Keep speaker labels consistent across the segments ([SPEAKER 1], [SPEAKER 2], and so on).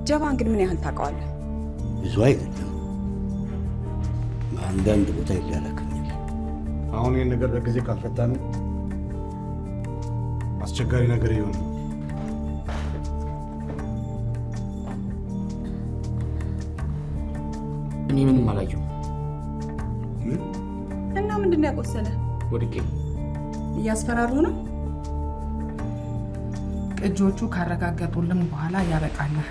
[SPEAKER 1] ጀባን ግን ምን ያህል ታውቀዋለህ?
[SPEAKER 2] ብዙ አይደለም። አንዳንድ ቦታ ይላላከኛል።
[SPEAKER 3] አሁን ይህን ነገር በጊዜ ካልፈታን አስቸጋሪ ነገር ይሆን።
[SPEAKER 4] እኔ ምንም አላየሁም።
[SPEAKER 1] እና ምንድነው ያቆሰለ?
[SPEAKER 4] ወድቄ።
[SPEAKER 1] እያስፈራሩ ነው?
[SPEAKER 5] ቅጆቹ ካረጋገጡልን በኋላ ያበቃናል።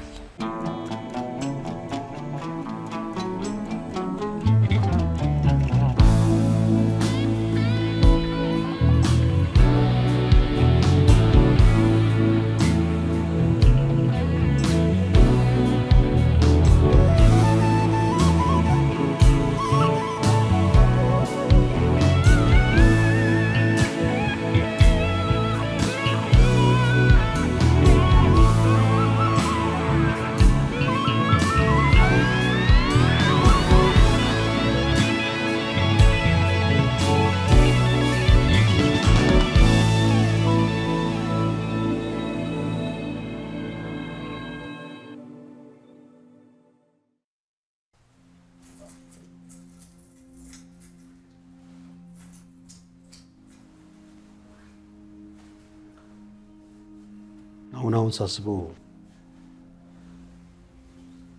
[SPEAKER 3] አሁን ሳስበው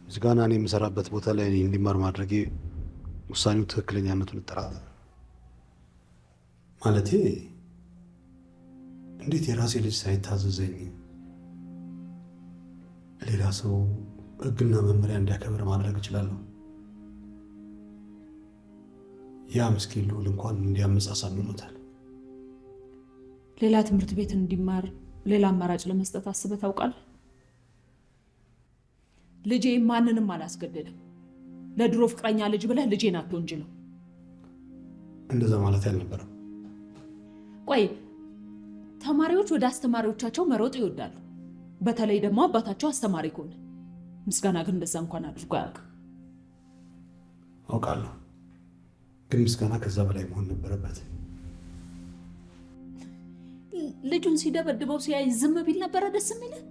[SPEAKER 3] ምስጋና እኔ የምሰራበት ቦታ ላይ እንዲማር ማድረጌ ውሳኔው ትክክለኛነቱን እጠራጠራለሁ። ማለቴ እንዴት የራሴ ልጅ ሳይታዘዘኝ ሌላ ሰው ሕግና መመሪያ እንዲያከብር ማድረግ እችላለሁ? ያ ምስኪን ልዑል እንኳን እንዲያመጽ አሳምኖታል።
[SPEAKER 6] ሌላ ትምህርት ቤት እንዲማር ሌላ አማራጭ ለመስጠት አስበህ ታውቃለህ? ልጄ ማንንም አላስገደለም። ለድሮ ፍቅረኛ ልጅ ብለህ ልጄን አትወንጅለው።
[SPEAKER 3] እንደዛ ማለት አልነበረም።
[SPEAKER 6] ቆይ ተማሪዎች ወደ አስተማሪዎቻቸው መሮጥ ይወዳሉ፣ በተለይ ደግሞ አባታቸው አስተማሪ ከሆነ። ምስጋና ግን እንደዛ እንኳን አድርጎ አያውቅም።
[SPEAKER 3] አውቃለሁ፣ ግን ምስጋና ከዛ በላይ መሆን ነበረበት።
[SPEAKER 6] ልጁን ሲደበድበው ሲያይ ዝም ቢል ነበረ ደስ የሚልህ?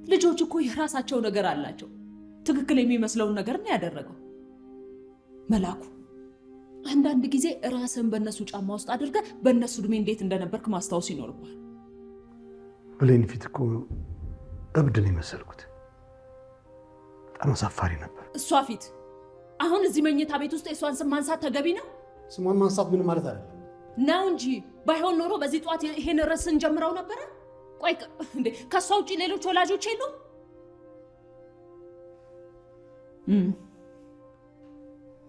[SPEAKER 6] ልጆች እኮ የራሳቸው ነገር አላቸው። ትክክል የሚመስለውን ነገር ነው ያደረገው። መላኩ፣ አንዳንድ ጊዜ ራስን በእነሱ ጫማ ውስጥ አድርገህ በእነሱ እድሜ እንዴት እንደነበርክ ማስታወስ ይኖርባል።
[SPEAKER 3] ብሌን ፊት እኮ እብድ ነው የመሰልኩት። በጣም አሳፋሪ ነበር።
[SPEAKER 6] እሷ ፊት አሁን እዚህ መኝታ ቤት ውስጥ የእሷን ስም ማንሳት ተገቢ ነው?
[SPEAKER 3] ስሟን ማንሳት ምን ማለት አይደለም
[SPEAKER 6] ነው እንጂ ባይሆን ኖሮ በዚህ ጠዋት ይሄን ርዕስ እንጀምረው ነበረ። ቆይ እንዴ ከሷ ውጪ ሌሎች ወላጆች የሉም?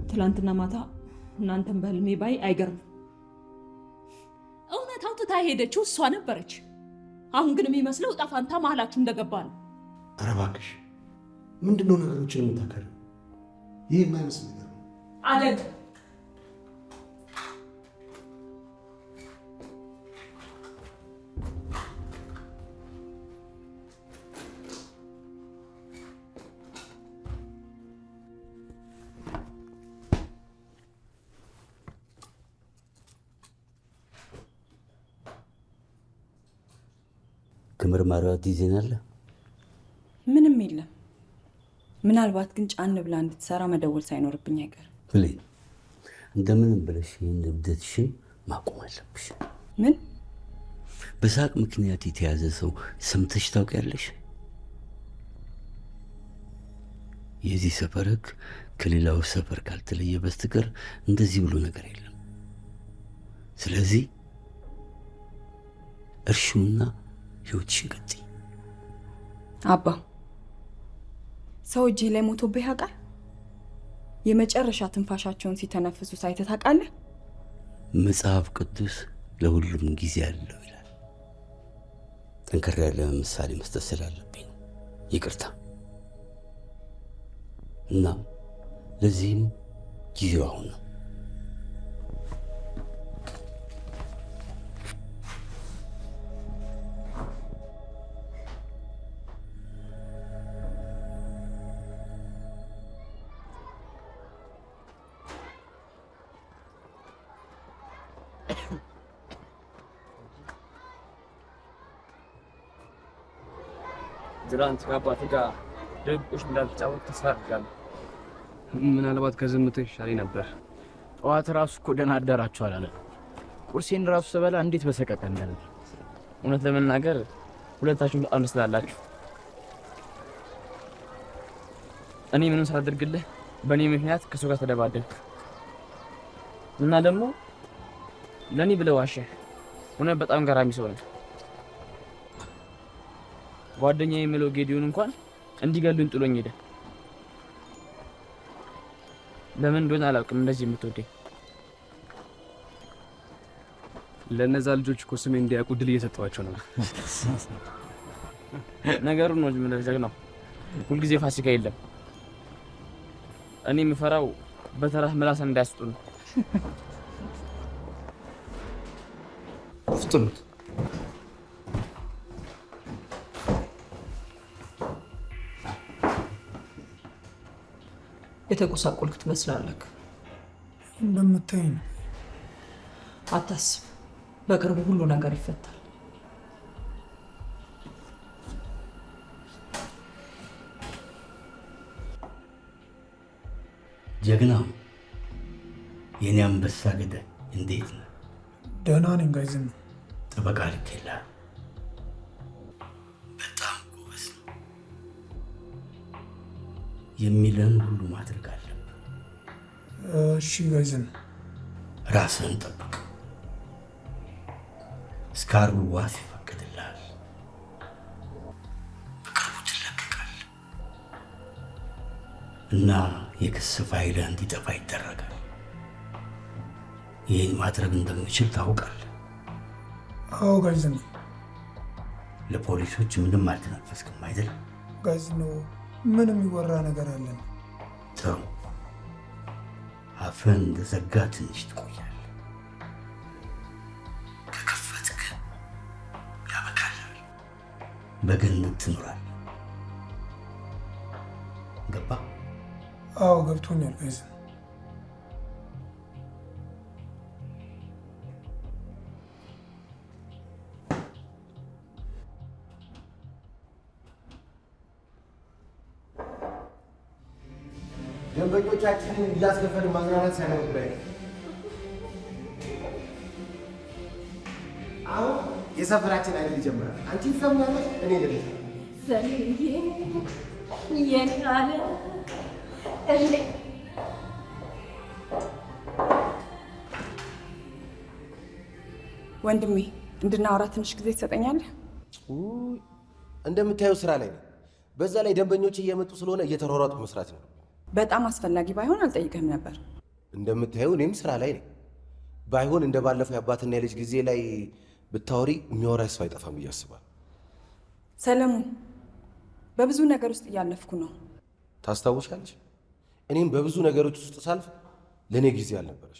[SPEAKER 6] ትላንትና ማታ እናንተን በህልሜ ባይ አይገርም። እውነት አውጥታ ሄደችው እሷ ነበረች። አሁን ግን የሚመስለው ዕጣ ፈንታ መሀላችሁ እንደገባ ነው።
[SPEAKER 3] ኧረ እባክሽ ምንድነው ነገሮችን የምታከሪው? ይህ የማይመስል ነገር ነው
[SPEAKER 6] አደግ።
[SPEAKER 2] ከምርመራው አዲስ ዜና አለ?
[SPEAKER 1] ምንም የለም። ምናልባት ግን ጫን ብላ እንድትሰራ መደወል ሳይኖርብኝ አይቀር።
[SPEAKER 2] ብሌን፣ እንደምንም ብለሽ ይህን እብደትሽን ማቆም አለብሽ።
[SPEAKER 1] ምን?
[SPEAKER 2] በሳቅ ምክንያት የተያዘ ሰው ሰምተሽ ታውቂያለሽ? የዚህ ሰፈር ሕግ ከሌላው ሰፈር ካልተለየ በስተቀር እንደዚህ ብሎ ነገር የለም። ስለዚህ እርሺውና ህይወትሽን ቀጥይ።
[SPEAKER 1] አባ፣ ሰው እጅህ ላይ ሞቶብህ ያውቃል? የመጨረሻ ትንፋሻቸውን ሲተነፍሱ ሳይተህ ታውቃለህ?
[SPEAKER 2] መጽሐፍ ቅዱስ ለሁሉም ጊዜ አለው ይላል። ጠንከር ያለ ምሳሌ መስጠት ስላለብኝ ነው፣ ይቅርታ። እና ለዚህም ጊዜው አሁን ነው።
[SPEAKER 4] ትናንት ከአባት ጋር ደቆሽ እንዳልተጫወት ተስፋ አድርጋለሁ።
[SPEAKER 7] ምናልባት ከዝምታ ይሻለኝ ነበር።
[SPEAKER 4] ጠዋት ራሱ እኮ ደህና አደራችሁ አላለ። ቁርሴን ራሱ ስበላ እንዴት በሰቀቀን ነበር። እውነት ለመናገር ሁለታችሁም በጣም ደስ ትላላችሁ። እኔ ምንም ሳላደርግልህ በእኔ ምክንያት ከሰው ጋር ተደባደብክ እና ደግሞ ለእኔ ብለህ ዋሸህ። እውነት በጣም ገራሚ ሰው ነው። ጓደኛዬ የሚለው ጌዲዮን እንኳን እንዲገሉኝ ጥሎኝ ሄደ። ለምን እንደሆነ አላውቅም እንደዚህ የምትወደኝ።
[SPEAKER 7] ለነዛ ልጆች እኮ ስሜን እንዲያውቁ ድል እየሰጠኋቸው ነው።
[SPEAKER 4] ነገሩን ነው ምን ነው ሁልጊዜ ፋሲካ የለም። እኔ የምፈራው በተራህ ምላስ እንዳያስጡ ነው።
[SPEAKER 7] ፍጥኑት።
[SPEAKER 6] የተጎሳቆልክ ትመስላለህ።
[SPEAKER 8] እንደምታይ ነው።
[SPEAKER 6] አታስብ፣ በቅርቡ ሁሉ ነገር ይፈታል።
[SPEAKER 2] ጀግናው የኔ አንበሳ ገዳይ እንዴት ነው?
[SPEAKER 8] ደህና ነኝ ጋይዝም።
[SPEAKER 2] ጠበቃ ልኬልሃል። በጣም ጎበዝ ነው። የሚለን ሁሉ ማድረግ አለብህ።
[SPEAKER 8] እሺ ጋይዝም።
[SPEAKER 2] ራስህን ጠብቅ። እስከ ዓርብ ዋስ ይፈቀድልሃል። በቅርቡ ትለቀቃለህ እና የክስ ፋይልህ እንዲጠፋ ይደረጋል። ይህን ማድረግ እንደምችል ታውቃለህ።
[SPEAKER 8] አዎ ጋይዝም።
[SPEAKER 2] ለፖሊሶች ምንም አልተነፈስክም አይደል?
[SPEAKER 8] ጋይዝ ነው። ምን የሚወራ ነገር አለን?
[SPEAKER 2] ጥሩ። አፍህን እንደዘጋ ትንሽ ትቆያለህ። ከከፈትክ ያበቃልሃል። በገነት ትኖራለህ። ገባ?
[SPEAKER 8] አዎ ገብቶኛል ጋይዝ።
[SPEAKER 9] ደንበኞቻችንን እያስከፈልን ማዝናናት ሳይሆን ጉዳይ አሁን የሰፈራችን አይደል ይጀምራል። አንቺ ትሰምኛለሽ፣ እኔ ልልሽ
[SPEAKER 10] ዘልዬ የኔ አለ እሌ
[SPEAKER 1] ወንድሜ እንድናወራ ትንሽ ጊዜ ትሰጠኛለህ?
[SPEAKER 9] እንደምታየው ስራ ላይ ነው። በዛ ላይ ደንበኞች እየመጡ ስለሆነ እየተሯሯጡ መስራት ነው።
[SPEAKER 1] በጣም አስፈላጊ ባይሆን አልጠይቅህም ነበር።
[SPEAKER 9] እንደምታየው እኔም ስራ ላይ ነኝ። ባይሆን እንደ ባለፈው የአባትና የልጅ ጊዜ ላይ ብታወሪ የሚያወራ ሰው አይጠፋም ብዬ አስባለሁ።
[SPEAKER 1] ሰለሞን፣ በብዙ ነገር ውስጥ እያለፍኩ ነው።
[SPEAKER 9] ታስታውሻለሽ? እኔም በብዙ ነገሮች ውስጥ ሳልፍ ለእኔ ጊዜ አልነበረሽ።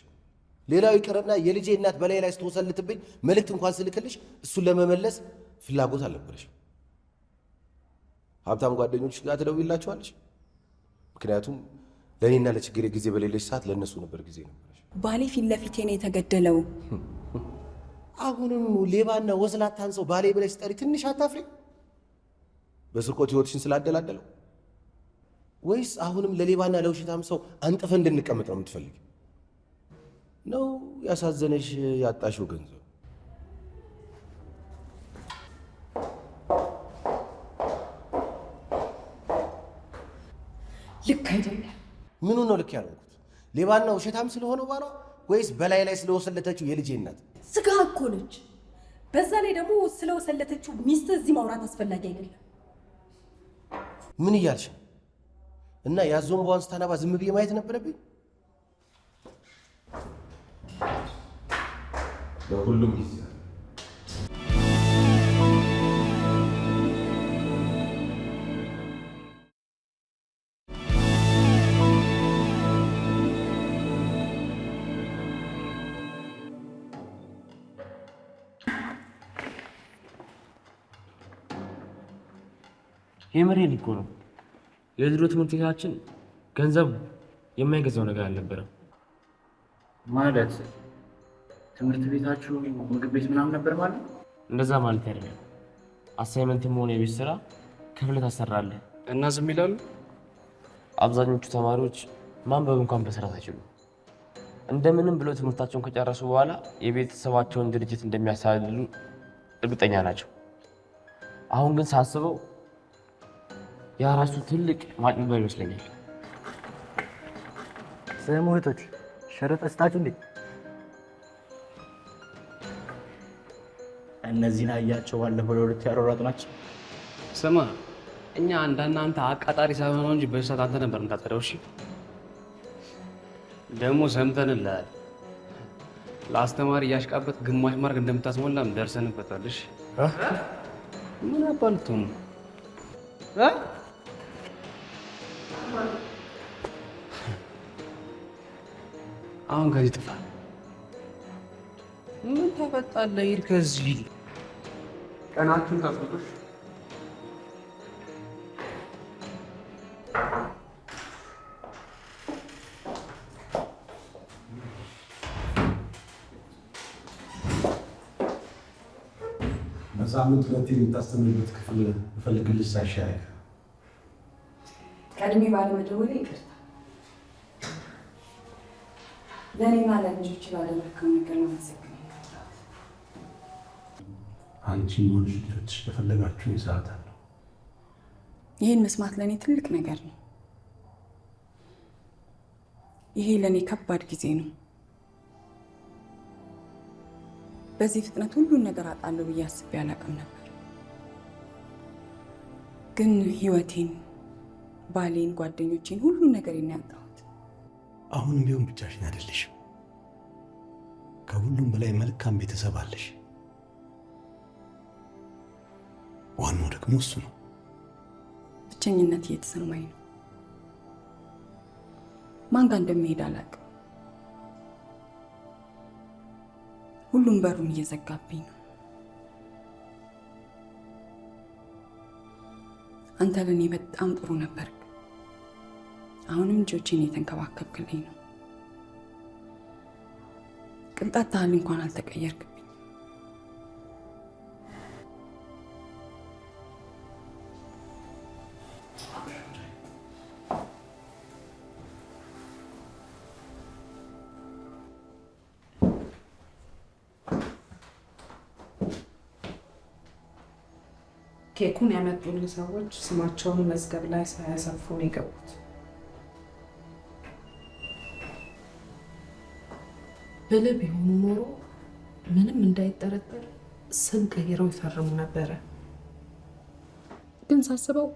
[SPEAKER 9] ሌላው ይቅርና የልጄ እናት በላይ ላይ ስትወሰልትብኝ መልእክት እንኳን ስልክልሽ እሱን ለመመለስ ፍላጎት አልነበረሽ። ሀብታም ጓደኞች ጋር ትደውይላቸዋለሽ። ምክንያቱም ለእኔና ለችግሬ ጊዜ በሌለሽ ሰዓት ለእነሱ ነበር ጊዜ ነበረሽ።
[SPEAKER 1] ባሌ ፊት ለፊቴ ነው የተገደለው።
[SPEAKER 9] አሁንም ሌባና ወስላታን ሰው ባሌ ብለሽ ጠሪ ትንሽ አታፍሪ? በስርቆት ህይወትሽን ስላደላደለው ወይስ አሁንም ለሌባና ለውሸታም ሰው አንጥፈ እንድንቀመጥ ነው የምትፈልጊ? ነው ያሳዘነሽ ያጣሽው ገንዘብ?
[SPEAKER 10] ልክ አይደለም።
[SPEAKER 9] ምኑ ነው ልክ ያልሆንኩት? ሌባና ውሸታም ስለሆነው ባሏ ወይስ በላይ ላይ ስለወሰለተችው የልጄ እናት?
[SPEAKER 10] ስጋ እኮ ነች። በዛ ላይ ደግሞ ስለወሰለተችው ሚስት እዚህ ማውራት አስፈላጊ አይደለም።
[SPEAKER 9] ምን እያልሽ እና ያዞንቧን ስታነባ ዝም ብዬ ማየት ነበረብኝ? ለሁሉም ጊዜ
[SPEAKER 4] የምሬን እኮ ነው። የድሮ ትምህርት ቤታችን ገንዘብ የማይገዛው ነገር አልነበረም። ማለት ትምህርት ቤታችሁ ምግብ ቤት ምናምን ነበር ማለት? እንደዛ ማለት አይደለም። አሳይመንትም ሆነ የቤት ስራ ክፍል ታሰራለህ።
[SPEAKER 7] እና ዝም ይላሉ?
[SPEAKER 4] አብዛኞቹ ተማሪዎች ማንበብ እንኳን በስርዓት አይችሉም። እንደምንም ብለው ትምህርታቸውን ከጨረሱ በኋላ የቤተሰባቸውን ድርጅት እንደሚያሳልሉ እርግጠኛ ናቸው። አሁን ግን ሳስበው ያ ራሱ ትልቅ ማጭበርበር ይመስለኛል።
[SPEAKER 11] ስሙ እህቶች፣ ሸረጥ እስጣችሁ እንዴ? እነዚህን አያቸው ባለፈው ለሁለት ያሯሯጡ ናቸው።
[SPEAKER 7] ስማ እኛ እንደናንተ አቃጣሪ ሳይሆን ነው እንጂ በሰዓት አንተ ነበር እንታጠደው። እሺ ደግሞ ሰምተንልሃል። ለአስተማሪ እያሽቃበት ግማሽ ማርክ እንደምታስሞላም ደርሰንበታል። እሺ ምን አባልቶ ነው? አሁን ከዚህ ጥፋ። ምን ታፈጣለህ? ሂድ ከዚህ። ቀናችሁን ጠብቁሽ።
[SPEAKER 3] በሳምንት 2 የምታስተምርበት ክፍል እፈልግልሽ ሳይሻል
[SPEAKER 1] ቀድሜ ባለመደወሌ ይቅርታ። ለእኔና ለልጆች ባደረግከው ነገር ለማመሰግን።
[SPEAKER 3] አንቺ ሆንሽ ልጆችሽ በፈለጋችሁ ይዛት አለ።
[SPEAKER 1] ይህን መስማት ለእኔ ትልቅ ነገር ነው። ይሄ ለእኔ ከባድ ጊዜ ነው። በዚህ ፍጥነት ሁሉን ነገር አጣለሁ ብዬ አስቤ አላውቅም ነበር። ግን ህይወቴን፣ ባሌን፣ ጓደኞቼን፣ ሁሉን ነገር ያጣሁት።
[SPEAKER 3] አሁንም ቢሆን ብቻሽን አይደለሽም። ከሁሉም በላይ መልካም ቤተሰብ አለሽ። ዋናው ደግሞ እሱ ነው።
[SPEAKER 1] ብቸኝነት እየተሰማኝ ነው። ማን ጋር እንደሚሄድ አላውቅም። ሁሉም በሩን እየዘጋብኝ ነው። አንተ ለእኔ በጣም ጥሩ ነበርክ። አሁንም ልጆቼን እየተንከባከብክልኝ ነው። ቅንጣት ታህል እንኳን አልተቀየርክብኝ።
[SPEAKER 5] ኬኩን ያመጡልኝ ሰዎች ስማቸውን መዝገብ ላይ ሳያሰፍሩ ነው የገቡት። ብልህ ቢሆኑ ኖሮ ምንም እንዳይጠረጠር ስም ቀይረው ይፈርሙ ነበረ። ግን ሳስበው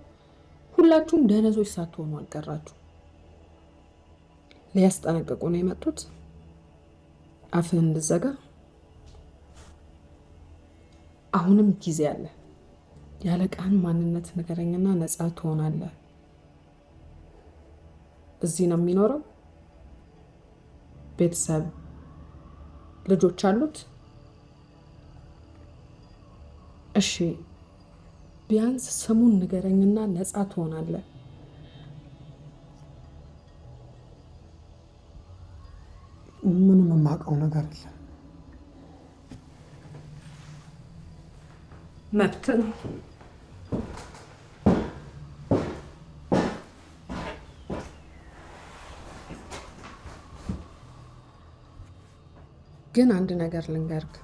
[SPEAKER 5] ሁላችሁም ደነዞች ሳትሆኑ አልቀራችሁ። ሊያስጠነቅቁ ነው የመጡት። አፍህን እንድዘጋ። አሁንም ጊዜ አለ። ያለቃህን ማንነት ንገረኝና ነፃ ትሆናለህ። እዚህ ነው የሚኖረው? ቤተሰብ፣ ልጆች አሉት? እሺ ቢያንስ ስሙን ንገረኝና ነፃ ትሆናለህ።
[SPEAKER 8] ምንም የማውቀው ነገር የለም።
[SPEAKER 5] መብት ነው። ግን አንድ ነገር ልንገርክ፣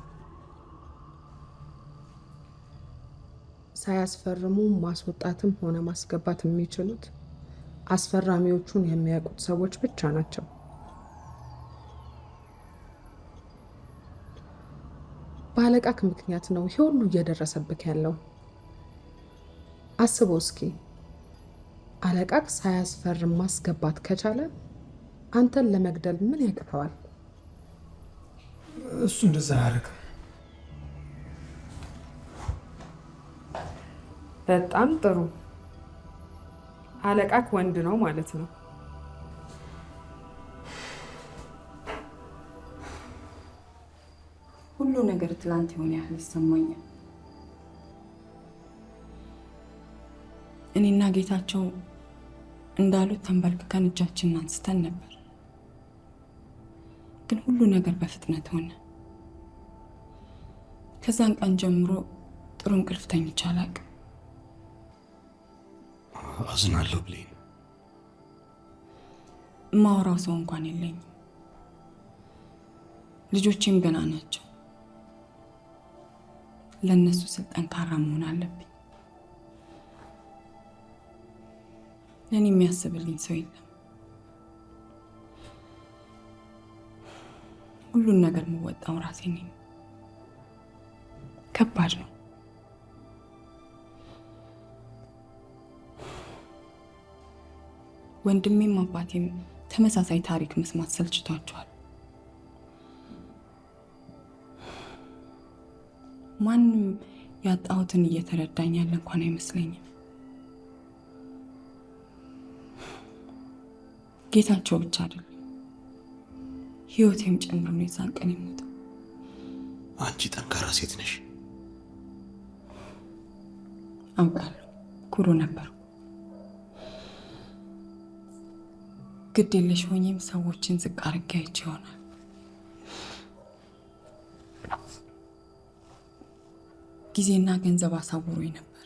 [SPEAKER 5] ሳያስፈርሙ ማስወጣትም ሆነ ማስገባት የሚችሉት አስፈራሚዎቹን የሚያውቁት ሰዎች ብቻ ናቸው። ባለቃክ ምክንያት ነው ይሄ ሁሉ እየደረሰብክ ያለው። አስበው እስኪ፣ አለቃክ ሳያስፈርም ማስገባት ከቻለ አንተን ለመግደል ምን ያቅተዋል?
[SPEAKER 8] እሱ እንደዛ አያደርግም።
[SPEAKER 5] በጣም ጥሩ። አለቃክ ወንድ ነው ማለት ነው።
[SPEAKER 1] ሁሉ ነገር ትላንት የሆነ ያህል ይሰማኛል። እኔና ጌታቸው እንዳሉት ተንበርክከን እጃችንን አንስተን ነበር። ግን ሁሉ ነገር በፍጥነት ሆነ። ከዛን ቀን ጀምሮ ጥሩ እንቅልፍ ተኝቼ አላውቅም።
[SPEAKER 3] አዝናለሁ ብሌን።
[SPEAKER 1] ማውራው ሰው እንኳን የለኝም። ልጆቼም ገና ናቸው። ለነሱ ስል ጠንካራ መሆን አለብኝ። ለኔ የሚያስብልኝ ሰው የለም። ሁሉን ነገር የምወጣው ራሴ ነኝ። ከባድ ነው። ወንድሜም አባቴም ተመሳሳይ ታሪክ መስማት ሰልችቷቸዋል። ማንም ያጣሁትን እየተረዳኝ ያለ እንኳን አይመስለኝም። ጌታቸው ብቻ አይደለም፣ ህይወቴም ጨምሮ ነው የዛን ቀን የሞተው።
[SPEAKER 3] አንቺ ጠንካራ ሴት ነሽ።
[SPEAKER 1] አውቃለሁ፣ ኩሩ ነበር። ግድ የለሽ ሆኜም ሰዎችን ዝቅ አድርጌ አይቼ ይሆናል። ጊዜና ገንዘብ አሳውሮኝ ነበር።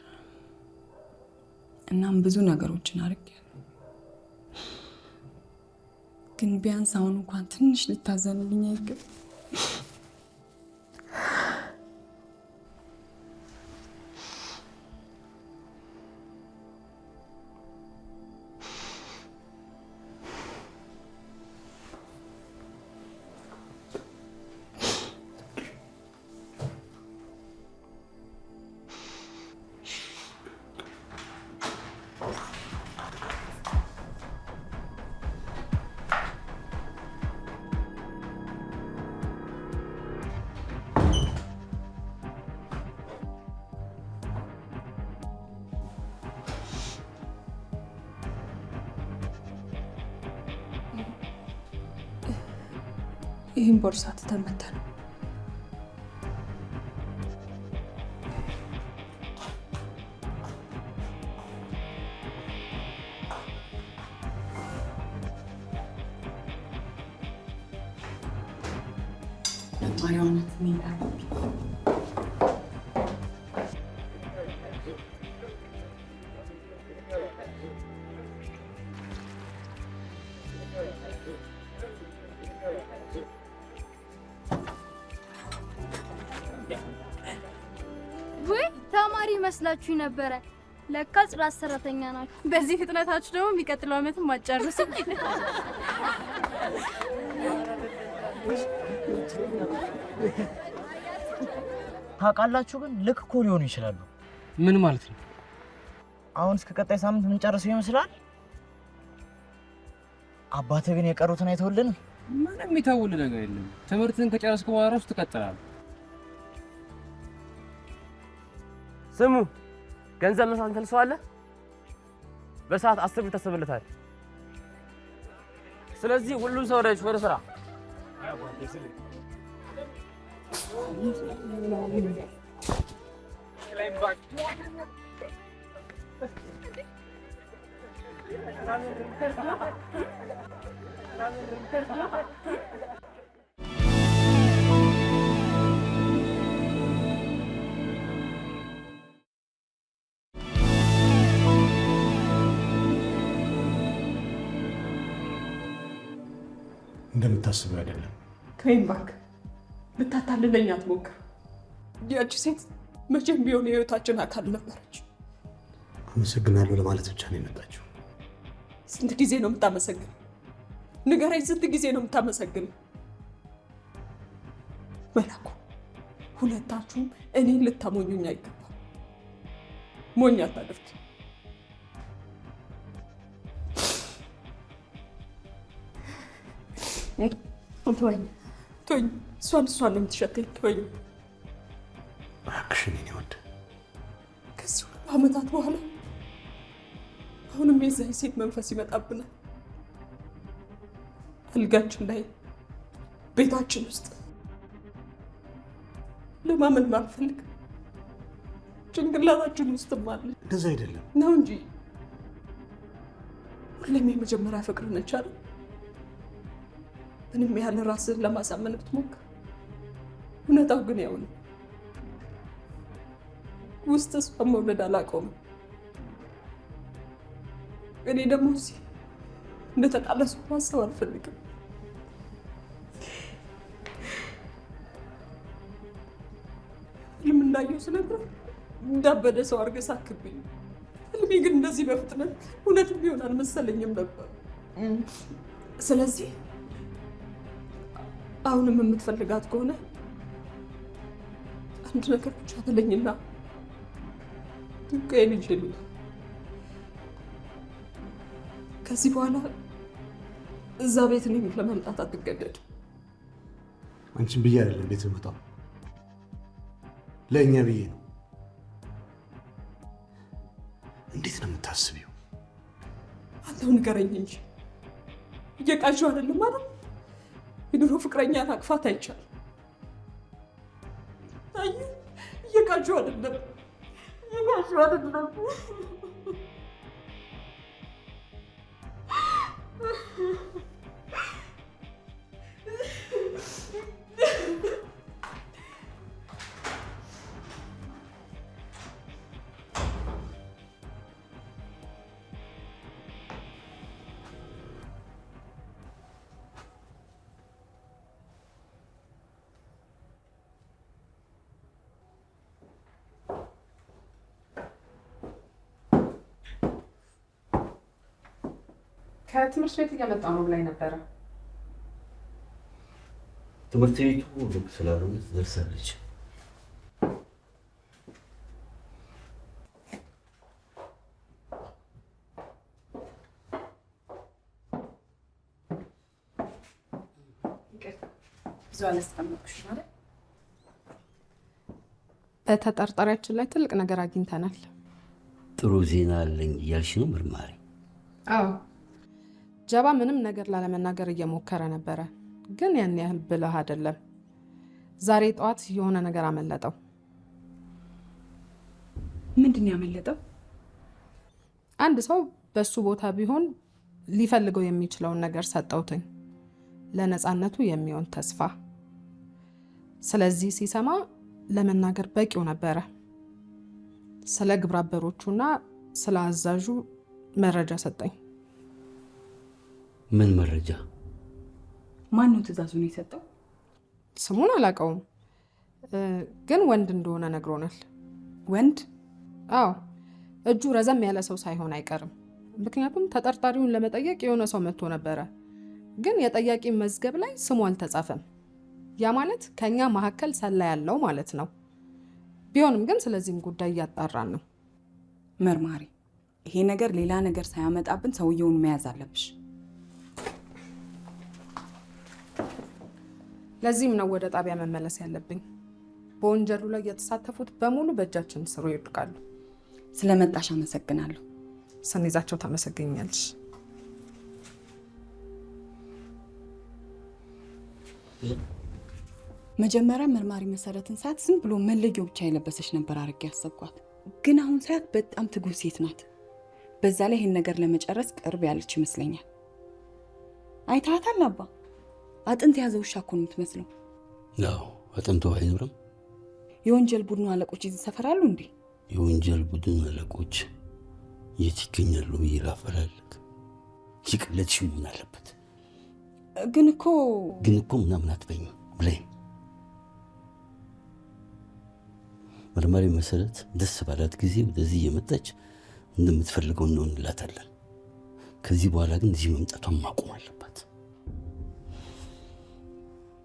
[SPEAKER 1] እናም ብዙ ነገሮችን አድርጌያለሁ። ግን ቢያንስ አሁን እንኳን ትንሽ ልታዘንልኝ አይገባም?
[SPEAKER 10] ይህን ቦርሳ ተተመተ ነው።
[SPEAKER 1] ማሪዋናት ሚላ
[SPEAKER 12] ተማሪ መስላችሁ ነበረ። ለካ ጽዳት ሰራተኛ ናችሁ። በዚህ ፍጥነታችሁ ደግሞ የሚቀጥለው ዓመትም ማጨርሱ።
[SPEAKER 11] ታውቃላችሁ ግን ልክ እኮ ሊሆኑ ይችላሉ።
[SPEAKER 7] ምን ማለት ነው?
[SPEAKER 11] አሁን እስከ ቀጣይ ሳምንት የምንጨርሰው ይመስላል። አባትህ ግን የቀሩትን አይተውልንም።
[SPEAKER 7] ምንም የሚተውል ነገር የለም። ትምህርትን ከጨረስክ በኋላ ራሱ ትቀጥላለህ።
[SPEAKER 4] ስሙ፣ ገንዘብ መስራት እንፈልሰዋለን። በሰዓት 10 ብር ተሰብልታል። ስለዚህ ሁሉም ሰው ወደ ስራ።
[SPEAKER 3] እንደምታስበው አይደለም።
[SPEAKER 6] ተይኝ እባክህ፣ ልታታልለኝ አትሞክር። ያቺ ሴት መቼም ቢሆን የህይወታችን አካል ነበረች።
[SPEAKER 3] አመሰግናለሁ ለማለት ብቻ ነው የመጣችው።
[SPEAKER 6] ስንት ጊዜ ነው የምታመሰግነው? ንገረኝ፣ ስንት ጊዜ ነው የምታመሰግነው? መላኩ፣ ሁለታችሁም እኔን ልታሞኙኝ አይገባም። ሞኝ አታድርጊ። ተወኝ፣ እሷን ነው የምትሸተኝ። ተወኝ
[SPEAKER 3] እባክሽ። እኔ ወድ
[SPEAKER 6] ከዚህ ሁሉ ዓመታት በኋላ አሁንም የዛ ሴት መንፈስ ይመጣብናል። አልጋችን ላይ፣ ቤታችን ውስጥ። ለማመን ባልፈልግ ጭንቅላታችን ውስጥም አለ።
[SPEAKER 3] እንደዛ አይደለም
[SPEAKER 6] ነው እንጂ ሁሌም የመጀመሪያ ፍቅር ነች አይደል? ምንም ያህል ራስህን ለማሳመን ብትሞክር እውነታው ግን ያው ነው። ውስጥ እሷን መውለድ አላቆምም። እኔ ደግሞ እዚህ እንደተጣለ ሰው ማሰብ አልፈልግም። ህልም እንዳየው ስለነበር እንዳበደ ሰው አድርገህ ሳክብኝ። ህልሜ ግን እንደዚህ በፍጥነት እውነት ቢሆን አልመሰለኝም ነበር። ስለዚህ አሁንም የምትፈልጋት ከሆነ አንድ ነገር ብቻ ትለኝና ድንጋይን ይዤ ልውጣ። ከዚህ በኋላ እዛ ቤት እኔም ለመምጣት አትገደድ።
[SPEAKER 3] አንቺን ብዬ አይደለም ቤት የምመጣው፣ ለእኛ ብዬ ነው። እንዴት ነው የምታስቢው?
[SPEAKER 6] አንተው ንገረኝ እንጂ እየቃዥው አይደለም ማለት የድሮ ፍቅረኛ ታቅፋት አይቻልም። አይ እየቃዥው አይደለም፣ እየቃዥው አይደለም።
[SPEAKER 5] ከትምህርት ቤት እየመጣ ነው ብላኝ ነበረ።
[SPEAKER 2] ትምህርት ቤቱ ሩቅ ስላልሆነ ትደርሳለች።
[SPEAKER 5] በተጠርጣሪያችን ላይ ትልቅ ነገር አግኝተናል።
[SPEAKER 2] ጥሩ ዜና አለኝ እያልሽ ነው መርማሪ?
[SPEAKER 5] አዎ፣ ጀባ ምንም ነገር ላለመናገር እየሞከረ ነበረ፣ ግን ያን ያህል ብልህ አይደለም። ዛሬ ጠዋት የሆነ ነገር አመለጠው።
[SPEAKER 1] ምንድን ነው ያመለጠው?
[SPEAKER 5] አንድ ሰው በሱ ቦታ ቢሆን ሊፈልገው የሚችለውን ነገር ሰጠውትኝ፣ ለነፃነቱ የሚሆን ተስፋ። ስለዚህ ሲሰማ ለመናገር በቂው ነበረ። ስለ ግብረ አበሮቹና ስለ አዛዡ መረጃ ሰጠኝ።
[SPEAKER 2] ምን መረጃ?
[SPEAKER 1] ማን ነው ትዕዛዙን የሰጠው?
[SPEAKER 5] ስሙን አላውቀውም፣ ግን ወንድ እንደሆነ ነግሮናል።
[SPEAKER 1] ወንድ?
[SPEAKER 5] አዎ፣ እጁ ረዘም ያለ ሰው ሳይሆን አይቀርም። ምክንያቱም ተጠርጣሪውን ለመጠየቅ የሆነ ሰው መጥቶ ነበረ፣ ግን የጠያቂ መዝገብ ላይ ስሙ አልተጻፈም። ያ ማለት ከኛ መካከል ሰላ ያለው ማለት ነው። ቢሆንም ግን ስለዚህም ጉዳይ እያጣራን ነው።
[SPEAKER 1] መርማሪ፣ ይሄ ነገር ሌላ ነገር ሳያመጣብን ሰውየውን መያዝ አለብሽ።
[SPEAKER 5] ለዚህም ነው ወደ ጣቢያ መመለስ ያለብኝ። በወንጀሉ ላይ የተሳተፉት በሙሉ በእጃችን ስሩ ይወድቃሉ።
[SPEAKER 1] ስለመጣሽ አመሰግናለሁ።
[SPEAKER 5] ስንይዛቸው ታመሰግኛለሽ።
[SPEAKER 1] መጀመሪያ መርማሪ መሰረትን ሳት ዝም ብሎ መለዮ ብቻ የለበሰች ነበር አድርጌ ያሰብኳት። ግን አሁን ሳያት በጣም ትጉህ ሴት ናት። በዛ ላይ ይህን ነገር ለመጨረስ ቅርብ ያለች ይመስለኛል። አይታታል አባ? አጥንት የያዘ ውሻ እኮ ነው የምትመስለው።
[SPEAKER 2] አዎ፣ አጥንቱ አይኖርም።
[SPEAKER 1] የወንጀል ቡድኑ አለቆች እዚህ ሰፈራሉ እንዴ?
[SPEAKER 2] የወንጀል ቡድን አለቆች የት ይገኛሉ ብዬ ላፈላልግ። ይቅለትሽ መሆን አለበት።
[SPEAKER 1] ግን እኮ
[SPEAKER 2] ምናምን አትበኝ ብለኝ። መርማሪ መሰረት ደስ ባላት ጊዜ ወደዚህ እየመጣች እንደምትፈልገው እንሆንላታለን። ከዚህ በኋላ ግን እዚህ መምጣቷን ማቆም አለባት።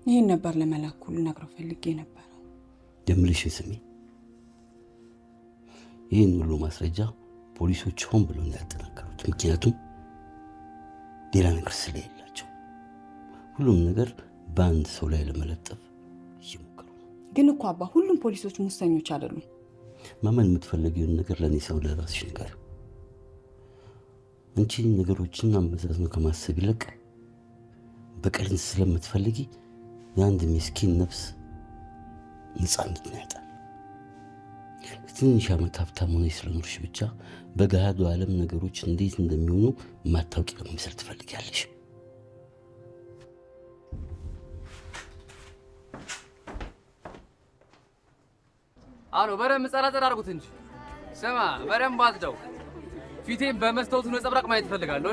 [SPEAKER 1] ይህን ነበር ለመላኩ ልነግረው ፈልጌ ነበረው።
[SPEAKER 2] የምልሽን ስሚ። ይህን ሁሉ ማስረጃ ፖሊሶች ሆን ብሎ ነው ያጠናከሩት። ምክንያቱም ሌላ ነገር ስለሌላቸው ሁሉም ነገር በአንድ ሰው ላይ ለመለጠፍ እየሞከሩ ነው።
[SPEAKER 1] ግን እኮ አባ፣ ሁሉም ፖሊሶች ሙሰኞች አይደሉም።
[SPEAKER 2] ማመን የምትፈልጊውን ነገር ለእኔ ሰው ለራስሽ ነገር አንቺ ነገሮችን አመዛዝኖ ከማሰብ ይልቅ በቀልን ስለምትፈልጊ የአንድ ምስኪን ነፍስ ነፃነት ነው ያጣል። ትንሽ ዓመት ሀብታም ሆነሽ ስለኖርሽ ብቻ በገሃዱ ዓለም ነገሮች እንዴት እንደሚሆኑ ማታውቂ ለመምሰል ትፈልጊያለሽ።
[SPEAKER 7] አሎ፣ በደንብ ጸራጸር አድርጉት እንጂ። ስማ፣ በደንብ አጽደው። ፊቴን በመስታወቱ ነጸብራቅ ማየት እፈልጋለሁ።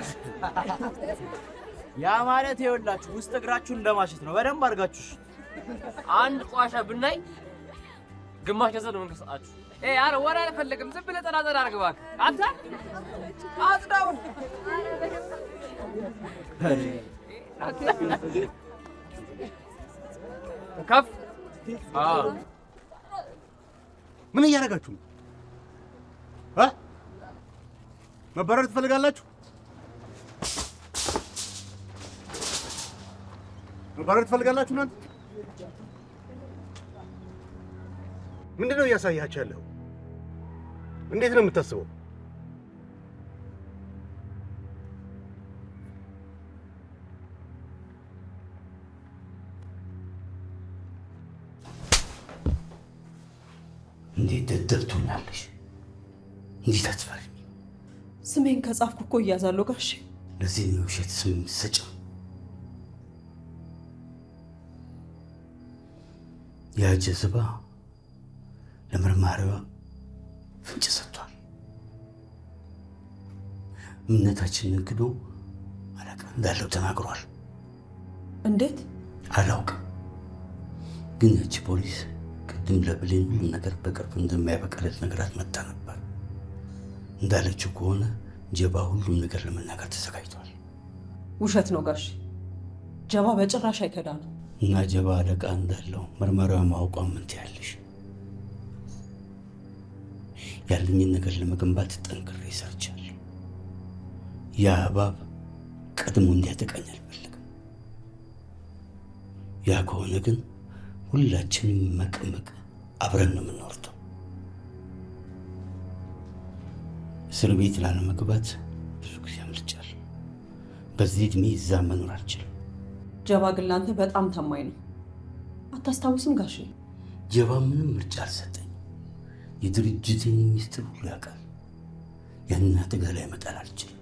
[SPEAKER 11] ያ ማለት ይኸውላችሁ ውስጥ እግራችሁን እንደማሸት ነው። በደንብ አድርጋችሁ
[SPEAKER 7] አንድ ቋሻ ብናይ ግማሽ ገንዘብ ነው የምንሰጣችሁ። አረ ወሬ አልፈልግም። ዝም ብለህ ጠና አድርግ እባክህ። አንተ አጽዳው። ከፍ
[SPEAKER 3] ምን እያደረጋችሁ ነው? መባረር ትፈልጋላችሁ? መባረር ትፈልጋላችሁ? እናንተ ምንድን ነው እያሳያችሁ ያለው? እንዴት ነው የምታስበው?
[SPEAKER 2] እንዴት ደደብ ትሆኛለሽ? እንዴት አትፈሪም?
[SPEAKER 6] ስሜን ከጻፍኩ እኮ እያዛለሁ ጋሼ።
[SPEAKER 2] ለዚህ ነው ውሸት ስም የምትሰጪው? ያ ጀዝባ ለመርማሪዋ ፍንጭ ሰጥቷል። እምነታችንን ክዶ አለቃ እንዳለው ተናግሯል።
[SPEAKER 6] እንዴት?
[SPEAKER 2] አላውቅም፣ ግን ያቺ ፖሊስ ቅድም ለብሌን ሁሉ ነገር በቅርብ እንደማያበቃለት ነገራት መጣ ነበር። እንዳለችው ከሆነ ጀባ ሁሉም ነገር ለመናገር ተዘጋጅቷል።
[SPEAKER 6] ውሸት ነው ጋሼ። ጀባ በጭራሽ አይከዳ ነው።
[SPEAKER 2] እና ጀባ አለቃ እንዳለው መርማሪዋ ማውቋም ምን ትያለሽ? ያለኝን ነገር ለመገንባት ጠንክሬ ሰርቻለሁ። ያ እባብ ቀድሞ እንዲያጠቃኝ አልፈልግም። ያ ከሆነ ግን ሁላችንም መቀመቅ አብረን ነው የምንወርደው። እስር ቤት ላለመግባት ብዙ ጊዜ አምልጫለሁ። በዚህ እድሜ እዛ መኖር አልችልም።
[SPEAKER 6] ጀባ ግን ለአንተ በጣም ታማኝ ነው። አታስታውስም ጋሼ?
[SPEAKER 2] ጀባ ምንም ምርጫ አልሰጠኝ። የድርጅቴን ሚስጥር ሁሉ ያውቃል። ያንን አደጋ ላይ መጣል አልችልም።